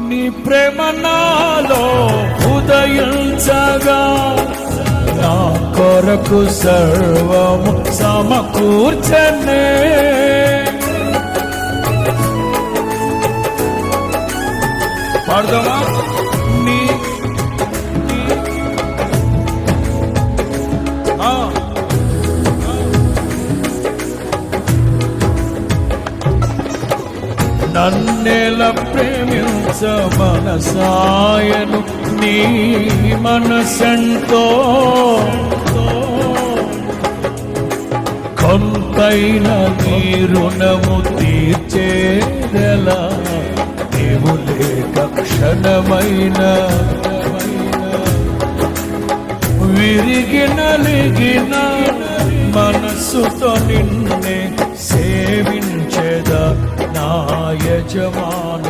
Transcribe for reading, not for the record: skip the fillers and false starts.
నీ ప్రేమ నాలో ఉదయించగా నా కొరకు సర్వము సమకూర్చనే పాడదామా నీ నన్నెల ప్రేమించ మనసాయను నీ మనసంతో కొంతైన నీ రుణము తీర్చేదెలా నీవు లేక క్షణమైన విరిగి నలిగిన మనస్సుతో నిన్నే సేవించేదా నా యజమాని